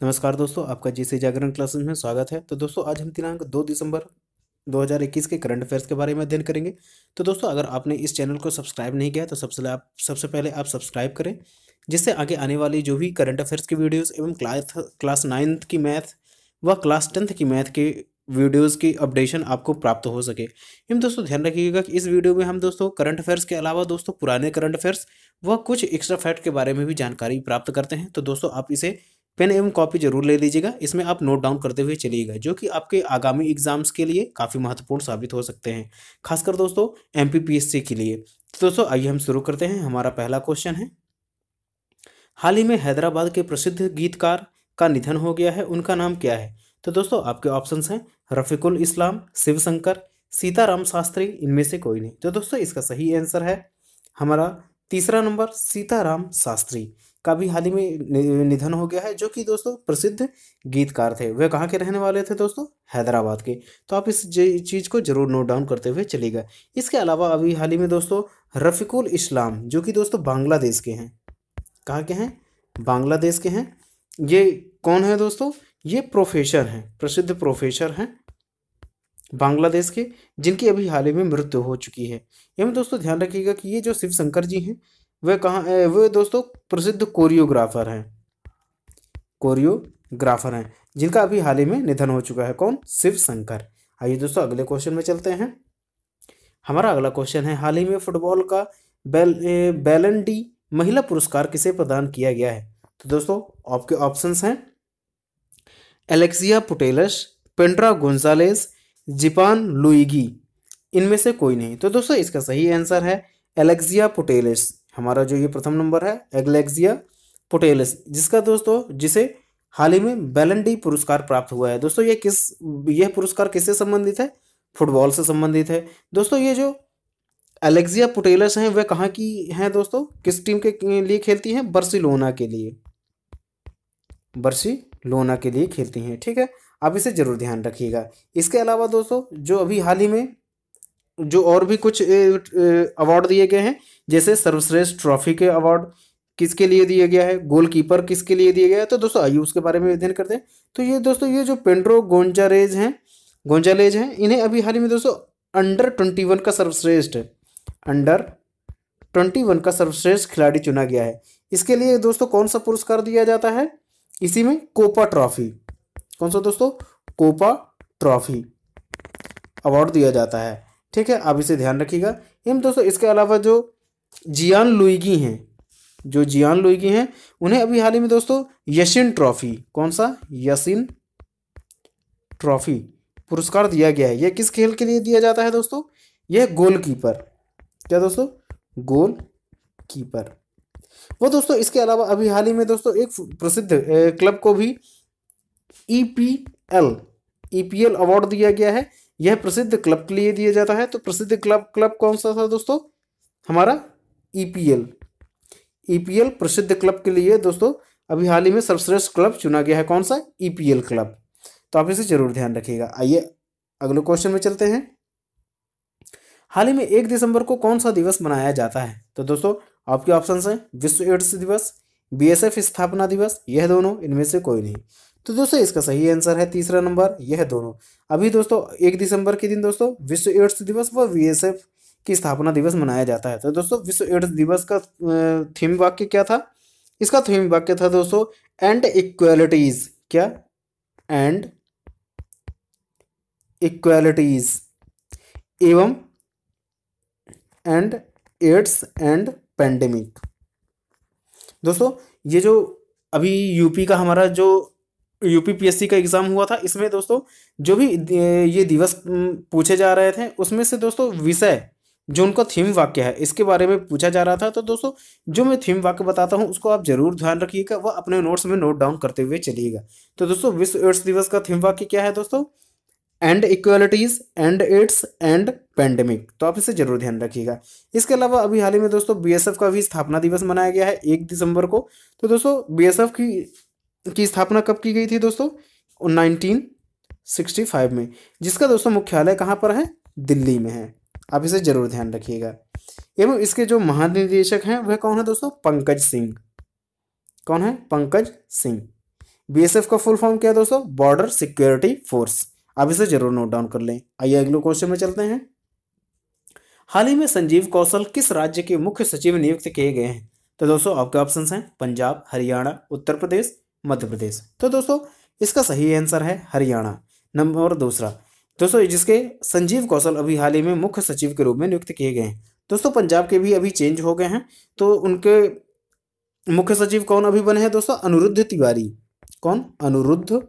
नमस्कार दोस्तों, आपका जीसे जागरण क्लासेस में स्वागत है। तो दोस्तों आज हम दिनांक 2 दिसंबर 2021 के करंट अफेयर्स के बारे में अध्ययन करेंगे। तो दोस्तों अगर आपने इस चैनल को सब्सक्राइब नहीं किया तो सबसे पहले आप सब्सक्राइब करें, जिससे आगे आने वाली जो भी करंट अफेयर्स की वीडियोस एवं क्लास 9th की मैथ व क्लास 10th की मैथ के वीडियोस की अपडेशन आपको प्राप्त हो सके। एवं दोस्तों ध्यान रखिएगा कि इस वीडियो में हम दोस्तों करंट अफेयर्स के अलावा दोस्तों पुराने करंट अफेयर्स व कुछ एक्स्ट्रा फैक्ट के बारे में भी जानकारी प्राप्त करते हैं। तो दोस्तों आप इसे पेन एवं कॉपी जरूर ले लीजिएगा, इसमें आप नोट डाउन करते हुए चलिएगा, जो कि आपके आगामी एग्जाम्स के लिए काफ़ी महत्वपूर्ण साबित हो सकते हैं, खासकर दोस्तों एमपीपीएससी के लिए। तो दोस्तों आइए हम शुरू करते हैं। हमारा पहला क्वेश्चन है, हाल ही में हैदराबाद के प्रसिद्ध गीतकार का निधन हो गया है, उनका नाम क्या है? तो दोस्तों आपके ऑप्शंस हैं रफीकुल इस्लाम, शिवशंकर, सीताराम शास्त्री, इनमें से कोई नहीं। तो दोस्तों इसका सही आंसर है हमारा तीसरा नंबर, सीताराम शास्त्री का भी हाल ही में निधन हो गया है, जो कि दोस्तों प्रसिद्ध गीतकार थे। वे कहाँ के रहने वाले थे दोस्तों? हैदराबाद के। तो आप इस चीज़ को जरूर नोट डाउन करते हुए चलिएगा। इसके अलावा अभी हाल ही में दोस्तों रफीकुल इस्लाम, जो कि दोस्तों बांग्लादेश के हैं, कहाँ के हैं? बांग्लादेश के हैं। ये कौन है दोस्तों? ये प्रोफेसर हैं, प्रसिद्ध प्रोफेसर हैं बांग्लादेश के, जिनकी अभी हाल ही में मृत्यु हो चुकी है। एवं दोस्तों ध्यान रखिएगा कि ये जो शिवशंकर जी हैं, वे कहाँ वे दोस्तों प्रसिद्ध कोरियोग्राफर हैं, कोरियोग्राफर हैं, जिनका अभी हाल ही में निधन हो चुका है। कौन? शिवशंकर। आइए दोस्तों अगले क्वेश्चन में चलते हैं। हमारा अगला क्वेश्चन है, हाल ही में फुटबॉल का बैलन डी महिला पुरस्कार किसे प्रदान किया गया है? तो दोस्तों आपके ऑप्शंस हैं Alexia Putellas, Pedri Gonzalez, Gianluigi, इनमें से कोई नहीं। तो दोस्तों इसका सही आंसर है एलेक्सिया पुटेलस। हमारा जो ये प्रथम नंबर है एलेक्सिया पुटेलस, जिसका दोस्तों जिसे हाल ही में बैलन डी पुरस्कार प्राप्त हुआ है। दोस्तों यह पुरस्कार किससे संबंधित है? फुटबॉल से संबंधित है। दोस्तों ये जो एलेक्सिया पुटेलस हैं, वे कहाँ की हैं दोस्तों? किस टीम के लिए खेलती हैं? बार्सिलोना के लिए, बार्सिलोना के लिए खेलती हैं। ठीक है, आप इसे जरूर ध्यान रखिएगा। इसके अलावा दोस्तों जो अभी हाल ही में जो और भी कुछ अवार्ड दिए गए हैं, जैसे सर्वश्रेष्ठ ट्रॉफी के अवार्ड किसके लिए दिया गया है, गोलकीपर किसके लिए दिया गया है, तो दोस्तों आइए उसके बारे में अध्ययन करते हैं। तो ये दोस्तों ये जो पेड्रो गोंजालेज हैं, इन्हें अभी हाल ही में दोस्तों अंडर 21 का सर्वश्रेष्ठ खिलाड़ी चुना गया है। इसके लिए दोस्तों कौन सा पुरस्कार दिया जाता है? इसी में कोपा ट्रॉफी, कौन सा दोस्तों? कोपा ट्रॉफी अवार्ड दिया जाता है। ठीक है, आप इसे ध्यान रखिएगा। इन दोस्तों इसके अलावा जो जियान लुइगी हैं, उन्हें अभी हाल ही में दोस्तों यशिन ट्रॉफी, कौन सा? यशिन ट्रॉफी पुरस्कार दिया गया है। यह किस खेल के लिए दिया जाता है दोस्तों? यह गोलकीपर, क्या दोस्तों? Goal keeper. वो दोस्तों इसके अलावा अभी हाल ही में दोस्तों एक प्रसिद्ध क्लब को भी ईपीएल अवार्ड दिया गया है। यह प्रसिद्ध क्लब के लिए दिया जाता है। तो प्रसिद्ध क्लब कौन सा था दोस्तों? हमारा ईपीएल प्रसिद्ध क्लब के लिए दोस्तों अभी हाल ही में सर्वश्रेष्ठ क्लब चुना गया है। कौन सा? EPL club. तो आप इसे जरूर ध्यान रखिएगा। आइए अगले क्वेश्चन में चलते हैं। हाल ही में 1 दिसंबर को कौन सा दिवस मनाया जाता है? तो दोस्तों आपके ऑप्शंस हैं विश्व एड्स दिवस, बीएसएफ स्थापना दिवस, यह दोनों, इनमें से कोई नहीं। तो दोस्तों इसका सही आंसर है तीसरा नंबर, यह दोनों। अभी दोस्तों 1 दिसंबर के दिन दोस्तों विश्व एड्स दिवस व बीएसएफ की स्थापना दिवस मनाया जाता है। तो दोस्तों विश्व एड्स दिवस का थीम वाक्य क्या था? इसका थीम वाक्य था दोस्तों एंड इक्वालिटीज, क्या? एंड इक्वालिटीज एवं एंड एड्स एंड पेंडेमिक। दोस्तों ये जो अभी यूपी का हमारा जो यूपीपीएससी का एग्ज़ाम हुआ था, इसमें दोस्तों जो भी ये दिवस पूछे जा रहे थे, उसमें से दोस्तों विषय जो उनका थीम वाक्य है इसके बारे में पूछा जा रहा था। तो दोस्तों जो मैं थीम वाक्य बताता हूँ उसको आप जरूर ध्यान रखिएगा, वह अपने नोट्स में नोट डाउन करते हुए चलिएगा। तो दोस्तों विश्व एड्स दिवस का थीम वाक्य क्या है दोस्तों? And equalities, and AIDS and pandemic. तो आप इसे जरूर ध्यान रखिएगा। इसके अलावा अभी हाल ही में दोस्तों बीएसएफ का भी स्थापना दिवस मनाया गया है 1 दिसंबर को। तो दोस्तों बीएसएफ की स्थापना कब की गई थी दोस्तों? 1965 में, जिसका दोस्तों मुख्यालय कहाँ पर है? दिल्ली में है। आप इसे जरूर ध्यान रखिएगा। एवं इसके जो महानिदेशक हैं वह कौन है दोस्तों? पंकज सिंह। कौन है? पंकज सिंह। बीएसएफ का फुल फॉर्म क्या है दोस्तों? Border security force. आप इसे जरूर नोट डाउन कर लें। आइए अगले क्वेश्चन में चलते हैं। हाल ही में संजीव कौशल किस राज्य के मुख्य सचिव नियुक्त किए गए हैं? तो दोस्तों आपके ऑप्शंस हैं पंजाब, हरियाणा, उत्तर प्रदेश, मध्य प्रदेश। तो दोस्तों इसका सही आंसर है हरियाणा। नंबर दूसरा दोस्तों, जिसके संजीव कौशल अभी हाल ही में मुख्य सचिव के रूप में नियुक्त किए गए हैं। दोस्तों पंजाब के भी अभी चेंज हो गए हैं, तो उनके मुख्य सचिव कौन अभी बने हैं दोस्तों? अनिरुद्ध तिवारी। कौन? अनिरुद्ध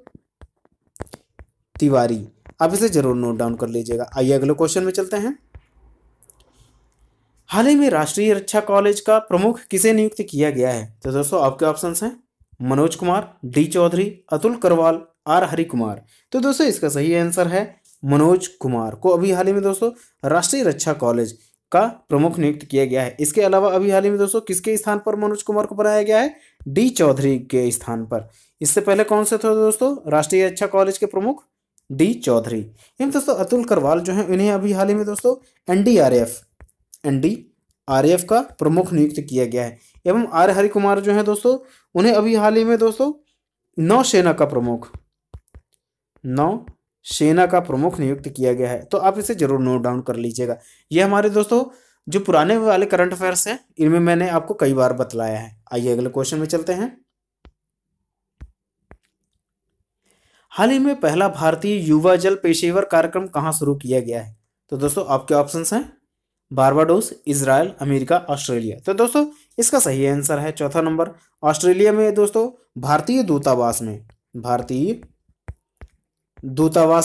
तिवारी। आप इसे जरूर नोट डाउन कर लीजिएगा। आइए अगले क्वेश्चन में चलते हैं। हाल ही में राष्ट्रीय रक्षा कॉलेज का प्रमुख किसे नियुक्त किया गया है? तो दोस्तों आपके ऑप्शंस हैं मनोज कुमार, डी चौधरी, अतुल करवाल, आर हरि कुमार। तो दोस्तों इसका सही आंसर है मनोज कुमार को अभी हाल ही में दोस्तों राष्ट्रीय रक्षा कॉलेज का प्रमुख नियुक्त किया गया है। इसके अलावा अभी हाल ही में दोस्तों किसके स्थान पर मनोज कुमार को बनाया गया है? डी चौधरी के स्थान पर। इससे पहले कौन से थे दोस्तों राष्ट्रीय रक्षा कॉलेज के प्रमुख? डी चौधरी। इन दोस्तों अतुल करवाल जो है इन्हें अभी हाल ही में दोस्तों एनडीआरएफ का प्रमुख नियुक्त किया गया है। एवं आर हरि कुमार जो है दोस्तों उन्हें अभी हाल ही में दोस्तों नौसेना का प्रमुख नियुक्त किया गया है। तो आप इसे जरूर नोट डाउन कर लीजिएगा। ये हमारे दोस्तों जो पुराने वाले करंट अफेयर्स हैं इनमें मैंने आपको कई बार बतलाया है। आइए अगले क्वेश्चन में चलते हैं। हाल ही में पहला भारतीय युवा जल पेशेवर कार्यक्रम कहाँ शुरू किया गया है? तो दोस्तों आपके ऑप्शंस हैं बारबाडोस, इजराइल, अमेरिका, ऑस्ट्रेलिया। तो दोस्तों इसका सही आंसर है चौथा नंबर ऑस्ट्रेलिया में दोस्तों भारतीय दूतावास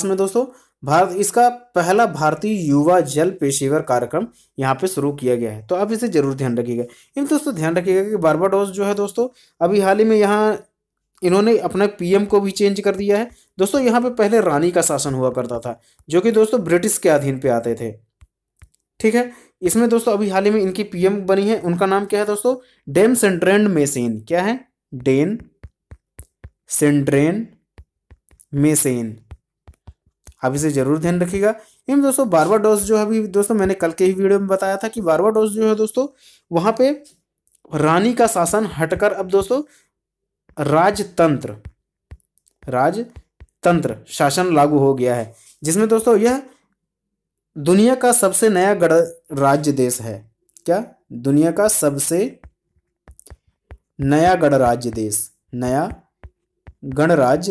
में दोस्तों भारत इसका पहला भारतीय युवा जल पेशेवर कार्यक्रम यहाँ पे शुरू किया गया है। तो आप इसे जरूर ध्यान रखिएगा। इन दोस्तों ध्यान रखिएगा कि बारबाडोस जो है दोस्तों अभी हाल ही में यहाँ इन्होंने अपना पीएम को भी चेंज कर दिया है। दोस्तों यहाँ पे पहले रानी का शासन हुआ करता था जो कि दोस्तों ब्रिटिश के अधीन पे आते थे। ठीक है, इसमें दोस्तों अभी हाल ही में इनकी पीएम बनी है, उनका नाम क्या है दोस्तों? डेम सेंड्रेन मेसेन। क्या है? डेन सेंड्रेन मेसेन। आप इसे जरूर ध्यान रखिएगा। इन दोस्तों बारबाडोस जो है अभी दोस्तों मैंने कल के ही वीडियो में बताया था कि बारबाडोस जो है दोस्तों वहां पे रानी का शासन हटकर अब दोस्तों राजतंत्र शासन लागू हो गया है, जिसमें दोस्तों यह दुनिया का सबसे नया गणराज्य देश है। क्या? दुनिया का सबसे नया गणराज्य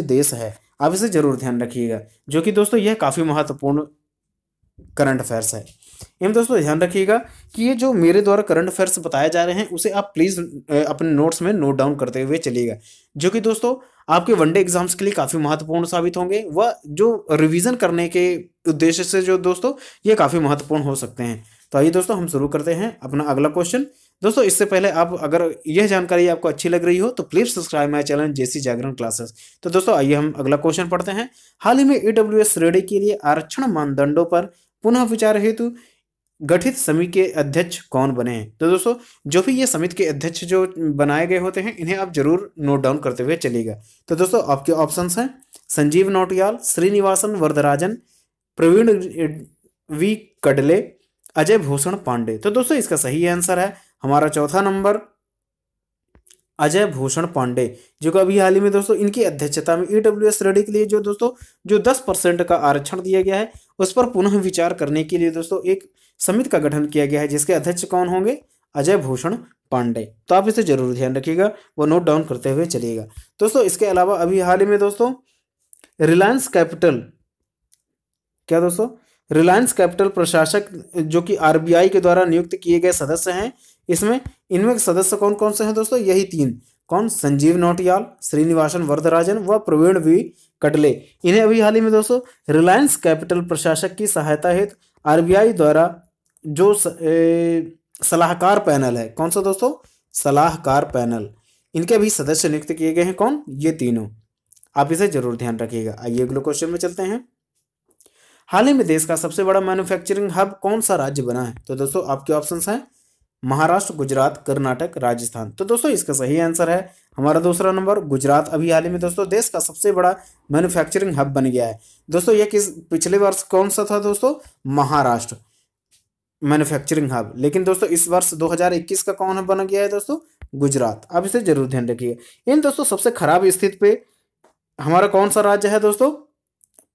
देश है। आप इसे जरूर ध्यान रखिएगा, जो कि दोस्तों यह काफी महत्वपूर्ण करंट अफेयर्स है। एवं दोस्तों ध्यान रखिएगा कि ये जो मेरे द्वारा करंट अफेयर्स बताए जा रहे हैं उसे आप प्लीज अपने नोट्स में नोट डाउन करते हुए चलिएगा, जो कि दोस्तों आपके वनडे एग्जाम्स के लिए काफी महत्वपूर्ण साबित होंगे व जो रिवीजन करने के उद्देश्य से जो दोस्तों ये काफी महत्वपूर्ण हो सकते हैं। तो आइए दोस्तों हम शुरू करते हैं अपना अगला क्वेश्चन। दोस्तों इससे पहले आप अगर यह जानकारी आपको अच्छी लग रही हो तो please subscribe my channel JC Jagran classes. तो दोस्तों आइए हम अगला क्वेश्चन पढ़ते हैं। हाल ही में ईडब्ल्यूएस रेडी के लिए आरक्षण मानदंडों पर पुनः विचार हेतु गठित समिति के अध्यक्ष कौन बने हैं? तो दोस्तों जो भी ये समिति के अध्यक्ष जो बनाए गए होते हैं इन्हें आप जरूर नोट डाउन करते हुए चलिएगा। तो दोस्तों आपके ऑप्शंस हैं संजीव नौटियाल, श्रीनिवासन वरदराजन, प्रवीण वी कडले, अजय भूषण पांडे। तो दोस्तों इसका सही आंसर है हमारा चौथा नंबर अजय भूषण पांडे, जो कि अभी हाल ही में दोस्तों इनकी अध्यक्षता में ईडब्ल्यूएस रेडी के लिए जो दोस्तों जो 10% का आरक्षण दिया गया है उस पर पुनः विचार करने के लिए दोस्तों एक समिति का गठन किया गया है, जिसके अध्यक्ष कौन होंगे? अजय भूषण पांडे। तो आप इसे जरूर ध्यान रखिएगा, वो नोट डाउन करते हुए चलिएगा। दोस्तों इसके अलावा अभी हाल ही में दोस्तों रिलायंस कैपिटल प्रशासक जो कि आरबीआई के द्वारा नियुक्त किए गए सदस्य हैं, इनमें सदस्य कौन कौन से हैं दोस्तों? यही तीन। कौन? संजीव नौटियाल, श्रीनिवासन वरदराजन व प्रवीण वी कडले। इन्हें अभी हाल ही में दोस्तों रिलायंस कैपिटल प्रशासक की सहायता हेतु आरबीआई द्वारा जो सलाहकार पैनल है, कौन सा दोस्तों? सलाहकार पैनल, इनके भी सदस्य नियुक्त किए गए हैं। कौन? ये तीनों। आप इसे जरूर ध्यान रखिएगा। आइए अगले क्वेश्चन में चलते हैं। हाल ही में देश का सबसे बड़ा मैन्युफैक्चरिंग हब कौन सा राज्य बना है? तो दोस्तों आपके ऑप्शंस हैं महाराष्ट्र, गुजरात, कर्नाटक, राजस्थान। तो दोस्तों इसका सही आंसर है हमारा दूसरा नंबर गुजरात। अभी हाल ही में दोस्तों देश का सबसे बड़ा मैन्युफैक्चरिंग हब बन गया है। दोस्तों ये पिछले वर्ष कौन सा था दोस्तों? Maharashtra manufacturing hub. लेकिन दोस्तों इस वर्ष 2021 का कौन बन गया है दोस्तों? गुजरात। आप इसे जरूर ध्यान रखिए। इन दोस्तों सबसे खराब स्थिति पे हमारा कौन सा राज्य है दोस्तों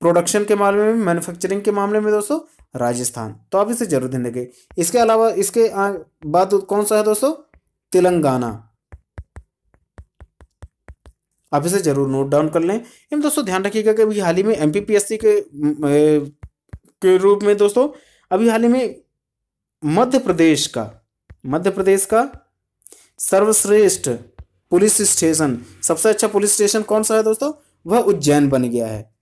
प्रोडक्शन के मामले में, मैन्युफैक्चरिंग के मामले में दोस्तों? राजस्थान। तो आप इसे जरूर ध्यान रखें। इसके अलावा इसके बाद कौन सा है दोस्तों? तेलंगाना। आप इसे जरूर नोट डाउन कर लें। इन दोस्तों ध्यान रखिएगा कि अभी हाल ही में एमपीपीएससी के रूप में दोस्तों अभी हाल ही में मध्य प्रदेश का सर्वश्रेष्ठ पुलिस स्टेशन, सबसे अच्छा पुलिस स्टेशन कौन सा है दोस्तों? वह उज्जैन बन गया है।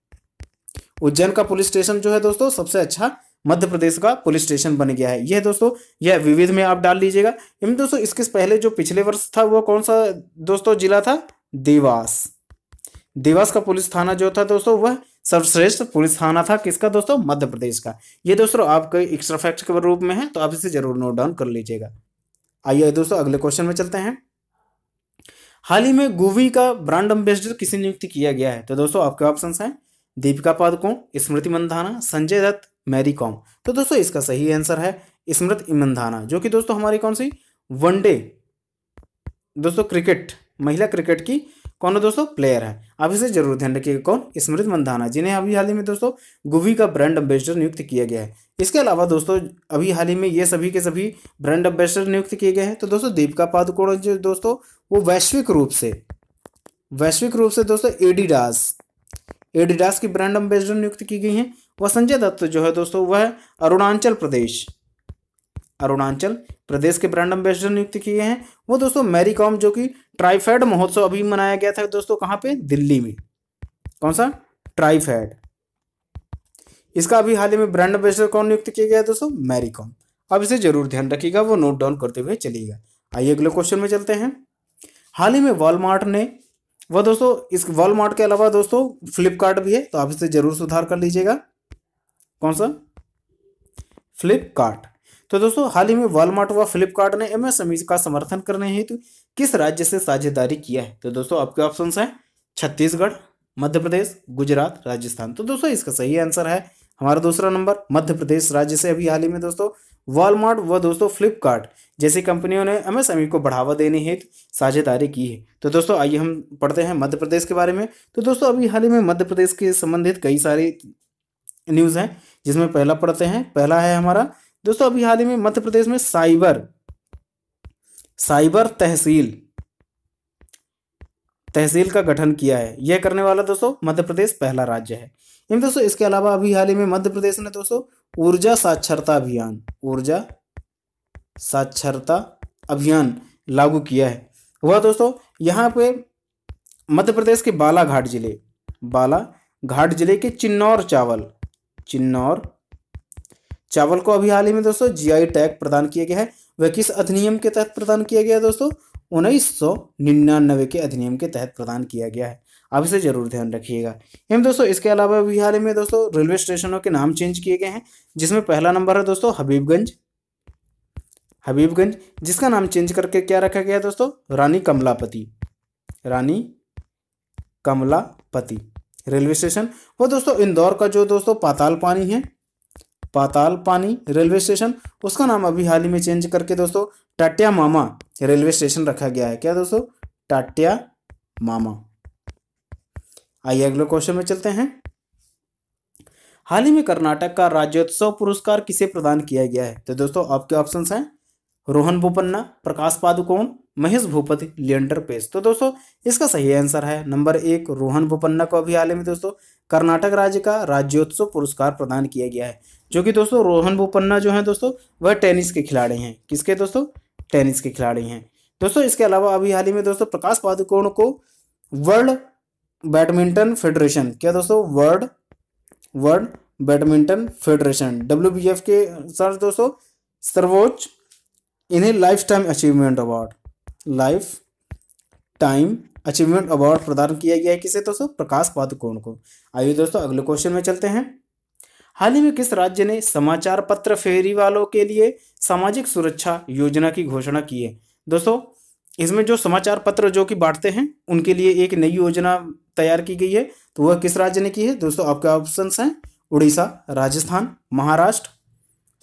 उज्जैन का पुलिस स्टेशन जो है दोस्तों सबसे अच्छा मध्य प्रदेश का पुलिस स्टेशन बन गया है। यह दोस्तों यह विविध में आप डाल लीजिएगा। इन दोस्तों इसके पहले जो पिछले वर्ष था वो कौन सा दोस्तों जिला था? देवास। देवास का पुलिस थाना जो था दोस्तों वह सर्वश्रेष्ठ पुलिस थाना था। किसका दोस्तों? मध्य प्रदेश का। ये दोस्तों आपके एक्स्ट्रा फैक्ट के रूप में है, तो आप इसे जरूर नोट डाउन कर लीजिएगा। आइए दोस्तों अगले क्वेश्चन में चलते हैं। हाल ही में गूवी का ब्रांड एम्बेसडर किसे नियुक्त किया गया है? तो दोस्तों आपके ऑप्शंस हैं दीपिका पादुकोण, स्मृति मंधाना, संजय दत्त, मैरी कॉम। तो दोस्तों इसका सही आंसर है स्मृति मंधाना, जो कि दोस्तों हमारी कौन सी वनडे दोस्तों क्रिकेट, महिला क्रिकेट की कौन है दोस्तों प्लेयर है। आप इसे जरूर ध्यान रखिएगा, कौन? स्मृति मंधाना, जिन्हें अभी हाल ही में दोस्तों गुवी का ब्रांड एम्बेसडर नियुक्त किया गया है। इसके अलावा दोस्तों अभी हाल ही में ये सभी के सभी ब्रांड एम्बेसडर नियुक्त किए गए हैं। तो दोस्तों दीपिका पादुकोण जो दोस्तों वो वैश्विक रूप से दोस्तों एडिडास की ब्रांड एम्बेसडर नियुक्त की गई हैं। वह संजय दत्त जो है दोस्तों वह अरुणाचल प्रदेश के ब्रांड एम्बेसडर नियुक्त किए हैं। वो दोस्तों मैरी कॉम जो कि ट्राइफेड महोत्सव अभी मनाया गया था दोस्तों, कहाँ पे? दिल्ली में। कौन सा? ट्राइफेड। इसका अभी हाल ही में ब्रांड एम्बेसडर कौन नियुक्त किया गया है दोस्तों? मैरी कॉम। अब इसे जरूर ध्यान रखिएगा, वो नोट डाउन करते हुए चलिएगा। आइए अगले क्वेश्चन में चलते हैं। हाल ही में वॉलमार्ट ने वह दोस्तों इस वॉलमार्ट के अलावा दोस्तों फ्लिपकार्ट भी है, तो आप इसे जरूर सुधार कर लीजिएगा। कौन सा? फ्लिपकार्ट। तो दोस्तों हाल ही में वॉलमार्ट व फ्लिपकार्ट ने एमएसएमई का समर्थन करने हेतु किस राज्य से साझेदारी किया है? तो दोस्तों आपके ऑप्शंस हैं छत्तीसगढ़, मध्य प्रदेश, गुजरात, राजस्थान। तो दोस्तों इसका सही आंसर है हमारा दूसरा नंबर, मध्य प्रदेश राज्य से अभी हाल ही में दोस्तों वॉलमार्ट व दोस्तों फ्लिपकार्ट जैसी कंपनियों ने एमएसएमई को बढ़ावा देने हेतु साझेदारी की है। तो दोस्तों आइए हम पढ़ते हैं मध्य प्रदेश के बारे में। तो दोस्तों अभी हाल ही में मध्य प्रदेश के संबंधित कई सारी न्यूज़ हैं, जिसमें पहला पढ़ते हैं। पहला है हमारा दोस्तों अभी हाल ही में मध्य प्रदेश में साइबर तहसील का गठन किया है। यह करने वाला दोस्तों मध्य प्रदेश पहला राज्य है। इन दोस्तों इसके अलावा अभी हाल ही में मध्य प्रदेश ने दोस्तों ऊर्जा साक्षरता अभियान लागू किया है। वह दोस्तों यहाँ पे मध्य प्रदेश के बालाघाट जिले के चिन्नौर चावल को अभी हाल ही में दोस्तों जीआई टैग प्रदान किया गया है। वह किस अधिनियम के तहत प्रदान किया गया है दोस्तों? 1999 के अधिनियम के तहत प्रदान किया गया है। आप इसे जरूर ध्यान रखिएगा। हम दोस्तों इसके अलावा अभी हाल ही में दोस्तों रेलवे स्टेशनों के नाम चेंज किए गए हैं, जिसमें पहला नंबर है दोस्तों हबीबगंज, जिसका नाम चेंज करके क्या रखा गया है दोस्तों? रानी कमलापति रेलवे स्टेशन। वो दोस्तों इंदौर का जो दोस्तों पातालपानी रेलवे स्टेशन, उसका नाम अभी हाल ही में चेंज करके दोस्तों टाटिया मामा रेलवे स्टेशन रखा गया है। क्या दोस्तों? टाटिया मामा। आइए अगले क्वेश्चन में चलते हैं। हाल ही में कर्नाटक का राज्योत्सव पुरस्कार किसे प्रदान किया गया है? तो दोस्तों आपके ऑप्शंस हैं रोहन बोपन्ना, प्रकाश पादुकोण, महेश भूपति, लिएंडर पेस। तो दोस्तों इसका सही आंसर है नंबर 1 रोहन बोपन्ना को अभी हाल ही में दोस्तों कर्नाटक राज्य का राज्योत्सव पुरस्कार प्रदान किया गया है। जो कि दोस्तों रोहन बोपन्ना जो है दोस्तों वह टेनिस के खिलाड़ी हैं। किसके दोस्तों? टेनिस के खिलाड़ी हैं। दोस्तों इसके अलावा अभी हाल ही में दोस्तों प्रकाश पादुकोण को वर्ल्ड बैडमिंटन फेडरेशन, क्या दोस्तों? वर्ल्ड बैडमिंटन फेडरेशन WBF के सर दोस्तों सर्वोच्च इन्हें लाइफ टाइम अचीवमेंट अवार्ड प्रदान किया गया है। किसे दोस्तों? प्रकाश पादुकोण को। आइए दोस्तों अगले क्वेश्चन में चलते हैं। हाल ही में किस राज्य ने समाचार पत्र फेरी वालों के लिए सामाजिक सुरक्षा योजना की घोषणा की है? दोस्तों इसमें जो समाचार पत्र जो कि बांटते हैं उनके लिए एक नई योजना तैयार की गई है। तो वह किस राज्य ने की है? दोस्तों आपके ऑप्शंस हैं उड़ीसा, राजस्थान, महाराष्ट्र,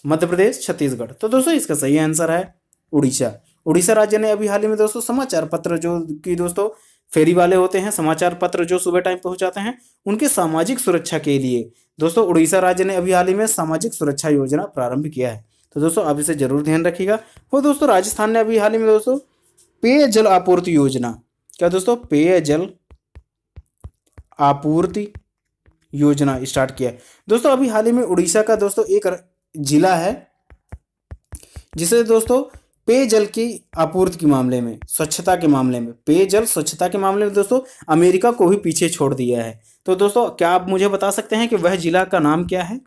मध्य प्रदेश, छत्तीसगढ़। तो दोस्तों इसका सही आंसर है उड़ीसा राज्य ने अभी हाल ही में दोस्तों समाचार पत्र जो कि दोस्तों फेरी वाले होते हैं, समाचार पत्र जो सुबह टाइम पहुंचाते हैं, उनके सामाजिक सुरक्षा के लिए दोस्तों उड़ीसा राज्य ने अभी हाल ही में सामाजिक सुरक्षा योजना प्रारंभ किया है। तो दोस्तों आप इसे जरूर ध्यान रखिएगा। और दोस्तों राजस्थान ने अभी हाल ही में दोस्तों पेयजल आपूर्ति योजना, क्या दोस्तों, पेयजल आपूर्ति योजना स्टार्ट किया है। दोस्तों अभी हाल ही में उड़ीसा का दोस्तों एक जिला है जिसे दोस्तों पेयजल की आपूर्ति के मामले में, स्वच्छता के मामले में, पेयजल स्वच्छता के मामले में दोस्तों अमेरिका को भी पीछे छोड़ दिया है। तो दोस्तों क्या आप मुझे बता सकते हैं कि वह जिला का नाम क्या है?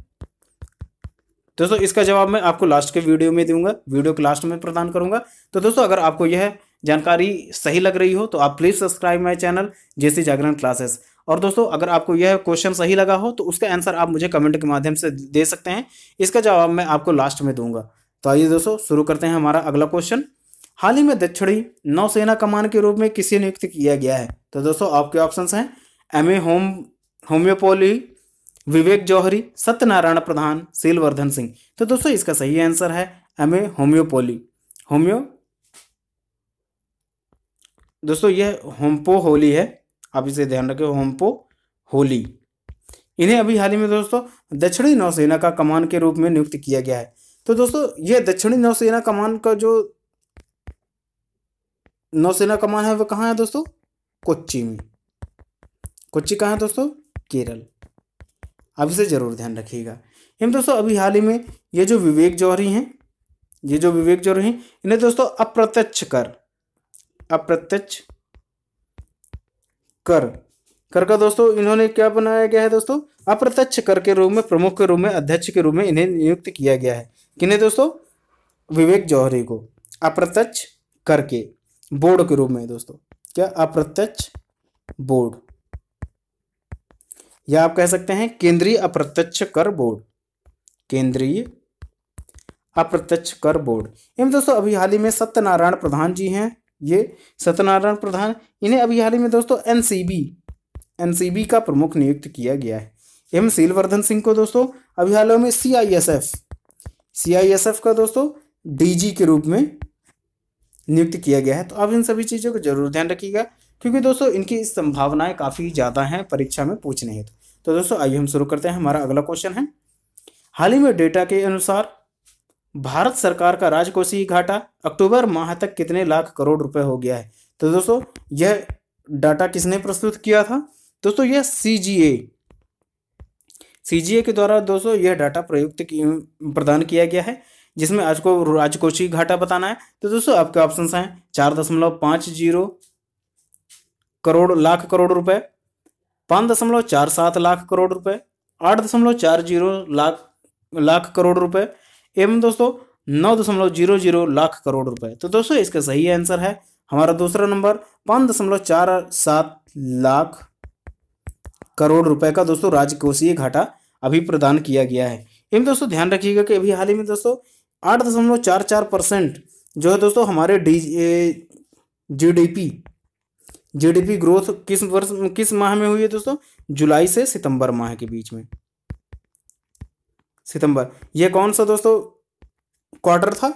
दोस्तों इसका जवाब मैं आपको लास्ट के वीडियो में दूंगा, वीडियो के लास्ट में प्रदान करूंगा। तो दोस्तों अगर आपको यह जानकारी सही लग रही हो तो आप please subscribe my channel JC Jagran classes. और दोस्तों अगर आपको यह क्वेश्चन सही लगा हो तो उसका आंसर आप मुझे कमेंट के माध्यम से दे सकते हैं, इसका जवाब मैं आपको लास्ट में दूंगा। तो आइए दोस्तों शुरू करते हैं हमारा अगला क्वेश्चन। हाल ही में दक्षिणी नौसेना कमान के रूप में किसे नियुक्त किया गया है? तो दोस्तों आपके ऑप्शंस हैं एमए होम्योपोली, विवेक जौहरी, सत्यनारायण प्रधान, शीलवर्धन सिंह। तो दोस्तों इसका सही आंसर है एमए होम्योपोली। दोस्तों यह होम्पो होली है, आप इसे ध्यान रखें, होम्पो होली। इन्हें अभी हाल ही में दोस्तों दक्षिणी नौसेना का कमान के रूप में नियुक्त किया गया है। तो दोस्तों यह दक्षिणी नौसेना कमान का जो नौसेना कमान है वो कहाँ है दोस्तों? कोच्चि में। कोच्चि कहाँ है दोस्तों? केरल। आप इसे जरूर ध्यान रखिएगा। हम दोस्तों अभी हाल ही में ये जो विवेक जौहरी हैं, इन्हें दोस्तों अप्रत्यक्ष कर का दोस्तों इन्होंने क्या बनाया गया है दोस्तों? अप्रत्यक्ष कर के रूप में, प्रमुख के रूप में, अध्यक्ष के रूप में इन्हें नियुक्त किया गया है। किन्हें दोस्तों? विवेक जौहरी को अप्रत्यक्ष कर के बोर्ड के रूप में दोस्तों, क्या अप्रत्यक्ष बोर्ड, या आप कह सकते हैं केंद्रीय अप्रत्यक्ष कर बोर्ड, केंद्रीय अप्रत्यक्ष कर बोर्ड। एवं दोस्तों अभी हाल ही में सत्यनारायण प्रधान जी हैं, ये सत्यनारायण प्रधान, इन्हें अभी हाल ही में दोस्तों एनसीबी का प्रमुख नियुक्त किया गया है। एवं शीलवर्धन सिंह को दोस्तों अभी हाल ही में सीआईएसएफ का दोस्तों डीजी के रूप में नियुक्त किया गया है। तो आप इन सभी चीज़ों को जरूर ध्यान रखिएगा क्योंकि दोस्तों इनकी संभावनाएं काफ़ी ज़्यादा हैं परीक्षा में पूछने हेतु। तो दोस्तों आइए हम शुरू करते हैं। हमारा अगला क्वेश्चन है, हाल ही में डेटा के अनुसार भारत सरकार का राजकोषीय घाटा अक्टूबर माह तक कितने लाख करोड़ रुपए हो गया है? तो दोस्तों यह डाटा किसने प्रस्तुत किया था? दोस्तों यह सीजीए के द्वारा दोस्तों यह डाटा प्रदान किया गया है, जिसमें आज को राजकोषीय घाटा बताना है। तो दोस्तों आपके ऑप्शंस हैं 4.50 लाख करोड़ रुपए, 5.47 लाख करोड़ रुपए, 8.40 लाख करोड़ रुपए एवं दोस्तों 9.00 लाख करोड़ रुपए। तो दोस्तों इसका सही आंसर है हमारा दूसरा नंबर, 5.47 लाख करोड़ रुपए का दोस्तों राजकोषीय घाटा अभी प्रदान किया गया है। एवं दोस्तों ध्यान रखिएगा कि अभी हाल ही में दोस्तों 8.44% जो है दोस्तों हमारे जीडीपी ग्रोथ किस माह में हुई है दोस्तों? जुलाई से सितंबर माह के बीच में। सितंबर, यह कौन सा दोस्तों क्वार्टर था?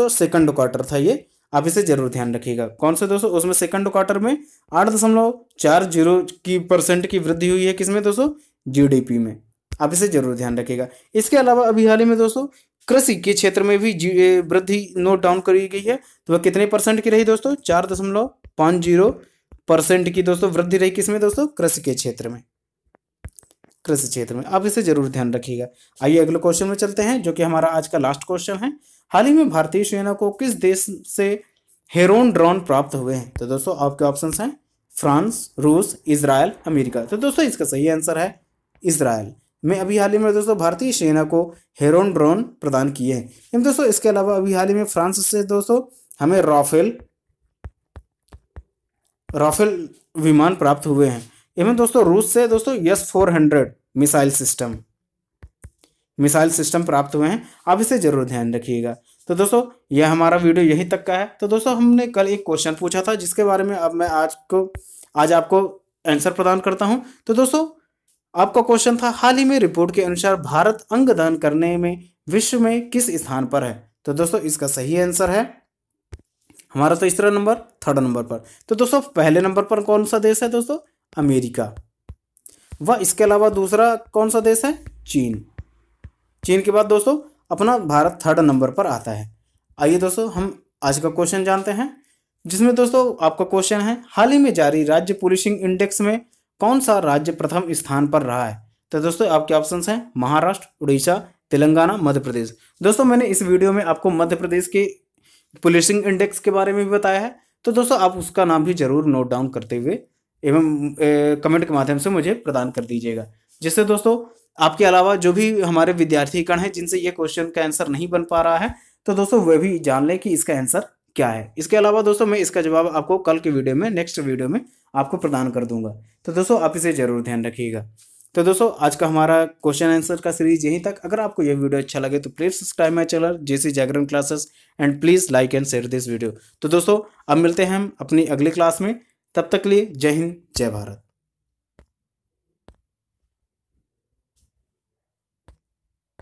सेकंड क्वार्टर था ये, आप इसे जरूर ध्यान रखिएगा। कौन सा दोस्तों? उसमें सेकंड क्वार्टर में 8.40% की वृद्धि हुई है, किसमें दोस्तों? जीडीपी में। आप इसे जरूर ध्यान रखिएगा। इसके अलावा अभी हाल ही में दोस्तों कृषि के क्षेत्र में भी वृद्धि नोट डाउन करी गई है, तो वह कितने परसेंट की रही दोस्तों? 4.50% की दोस्तों वृद्धि रही, किसमें दोस्तों? कृषि क्षेत्र में। आप इसे जरूर ध्यान रखिएगा। आइए अगले क्वेश्चन में चलते हैं, जो कि हमारा आज का लास्ट क्वेश्चन है। हाल ही में भारतीय सेना को किस देश से हेरोन ड्रोन प्राप्त हुए हैं? तो दोस्तों आपके ऑप्शंस हैं फ्रांस, रूस, इजराइल, अमेरिका। तो दोस्तों इसका सही आंसर है इजराइल में अभी हाल ही में दोस्तों भारतीय सेना को हेरोन ड्रोन प्रदान किए हैं। दोस्तों इसके अलावा अभी हाल ही में फ्रांस से दोस्तों हमें राफेल विमान प्राप्त हुए हैं। एवं दोस्तों रूस से दोस्तों S-400 मिसाइल सिस्टम प्राप्त हुए हैं। आप इसे जरूर ध्यान रखिएगा। तो दोस्तों यह हमारा वीडियो यहीं तक का है। तो दोस्तों हमने कल एक क्वेश्चन पूछा था, जिसके बारे में अब मैं आज आपको आंसर प्रदान करता हूं। तो दोस्तों आपका क्वेश्चन था, हाल ही में रिपोर्ट के अनुसार भारत अंगदान करने में विश्व में किस स्थान पर है? तो दोस्तों इसका सही आंसर है हमारा तीसरा नंबर, थर्ड नंबर पर। तो दोस्तों पहले नंबर पर कौन सा देश है दोस्तों? अमेरिका। वह इसके अलावा दूसरा कौन सा देश है? चीन। चीन के बाद दोस्तों अपना भारत थर्ड नंबर पर आता है। आइए दोस्तों हम आज का क्वेश्चन जानते हैं, जिसमें दोस्तों आपका क्वेश्चन है, हाल ही में जारी राज्य पुलिसिंग इंडेक्स में कौन सा राज्य प्रथम स्थान पर रहा है? तो दोस्तों आपके ऑप्शंस हैं महाराष्ट्र, उड़ीसा, तेलंगाना, मध्य प्रदेश। दोस्तों मैंने इस वीडियो में आपको मध्य प्रदेश के पुलिसिंग इंडेक्स के बारे में भी बताया है, तो दोस्तों आप उसका नाम भी जरूर नोट डाउन करते हुए एवं कमेंट के माध्यम से मुझे प्रदान कर दीजिएगा, जिससे दोस्तों आपके अलावा जो भी हमारे विद्यार्थी गण हैं जिनसे ये क्वेश्चन का आंसर नहीं बन पा रहा है, तो दोस्तों वे भी जान लें कि इसका आंसर क्या है। इसके अलावा दोस्तों मैं इसका जवाब आपको कल के वीडियो में, नेक्स्ट वीडियो में आपको प्रदान कर दूंगा, तो दोस्तों आप इसे जरूर ध्यान रखिएगा। तो दोस्तों आज का हमारा क्वेश्चन आंसर का सीरीज यहीं तक। अगर आपको यह वीडियो अच्छा लगे तो please subscribe my channel JC Jagran classes and please like and share this video. तो दोस्तों अब मिलते हैं हम अपनी अगली क्लास में, तब तक के लिए जय हिंद, जय भारत।